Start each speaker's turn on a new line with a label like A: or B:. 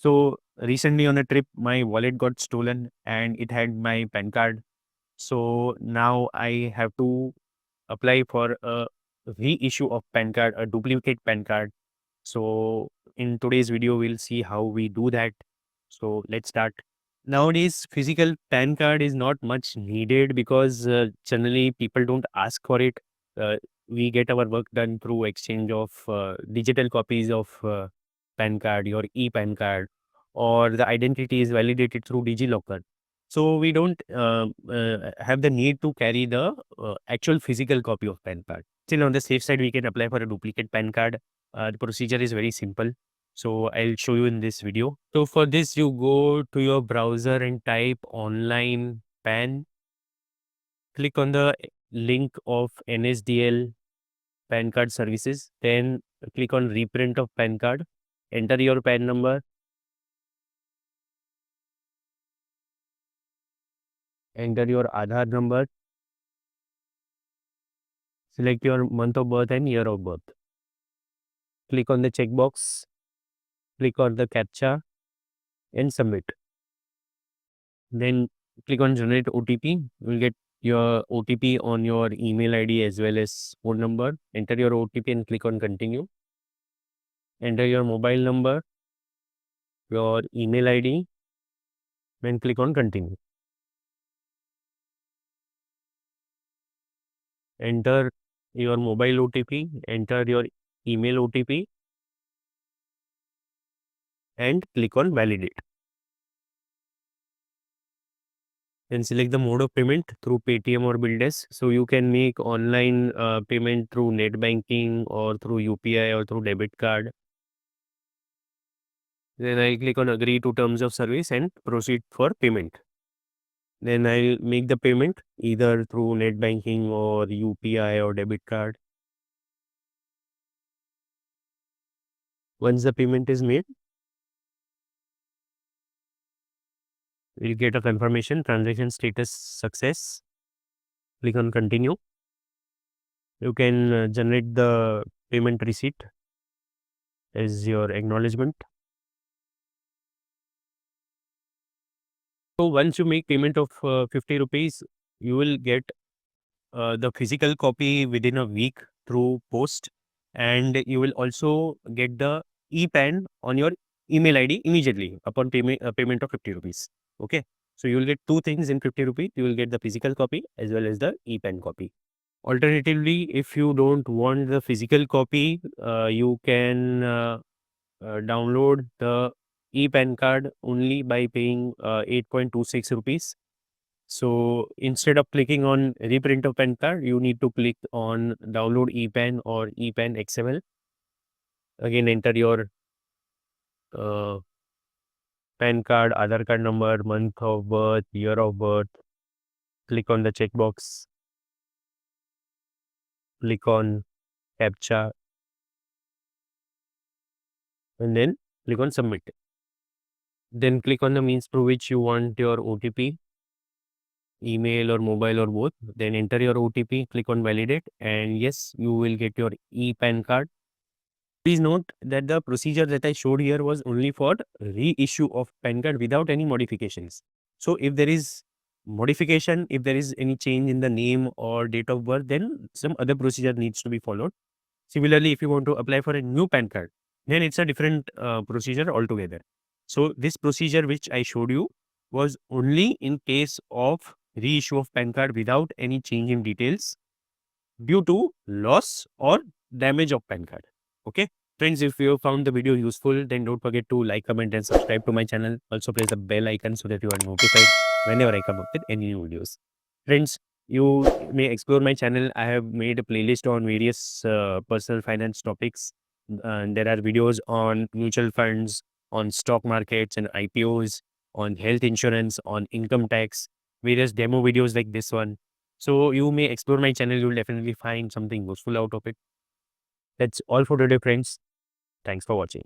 A: So recently on a trip, my wallet got stolen and it had my PAN card. So now I have to apply for a reissue of PAN card, a duplicate PAN card. So in today's video, we'll see how we do that. So let's start. Nowadays, physical PAN card is not much needed because generally people don't ask for it. We get our work done through exchange of digital copies of PAN card, your e-PAN card, or the identity is validated through DigiLocker. So we don't have the need to carry the actual physical copy of PAN card. Still on the safe side, we can apply for a duplicate PAN card. The procedure is very simple. So I'll show you in this video. So for this, you go to your browser and type online PAN. Click on the link of NSDL PAN card services. Then click on reprint of PAN card. Enter your PAN number. Enter your Aadhaar number. Select your month of birth and year of birth. Click on the checkbox. Click on the CAPTCHA and submit. Then click on generate OTP. You will get your OTP on your email ID as well as phone number. Enter your OTP and click on continue. Enter your mobile number, your email ID, then click on continue. Enter your mobile OTP, enter your email OTP and click on validate. Then select the mode of payment through Paytm or BillDesk. So you can make online payment through net banking or through UPI or through debit card. Then I click on agree to terms of service and proceed for payment. Then I'll make the payment either through net banking or UPI or debit card. Once the payment is made, we'll get a confirmation transaction status success. Click on continue. You can generate the payment receipt as your acknowledgement. So once you make payment of 50 rupees, you will get the physical copy within a week through post, and you will also get the e-PAN on your email ID immediately upon payment of 50 rupees. Okay. So you will get two things in 50 rupees. You will get the physical copy as well as the e-PAN copy. Alternatively, if you don't want the physical copy, you can download the e-PAN card only by paying 8.26 rupees. So instead of clicking on reprint of PAN card, you need to click on download ePAN or ePAN XML. Again, enter your PAN card, Aadhaar card number, month of birth, year of birth. Click on the checkbox. Click on CAPTCHA. And then click on submit. Then click on the means through which you want your OTP, email or mobile or both. Then enter your OTP, click on validate, and yes, you will get your ePAN card. Please note that the procedure that I showed here was only for reissue of PAN card without any modifications. So if there is modification, if there is any change in the name or date of birth, then some other procedure needs to be followed. Similarly, if you want to apply for a new PAN card, then it's a different procedure altogether. So this procedure which I showed you was only in case of reissue of PAN card without any change in details due to loss or damage of PAN card. Okay. Friends, if you found the video useful, then don't forget to like, comment and subscribe to my channel. Also press the bell icon so that you are notified whenever I come up with any new videos. Friends, you may explore my channel. I have made a playlist on various personal finance topics. There are videos on mutual funds, on stock markets and IPOs, on health insurance, on income tax, various demo videos like this one. So you may explore my channel. You'll definitely find something useful out of it. That's all for today, friends. Thanks for watching.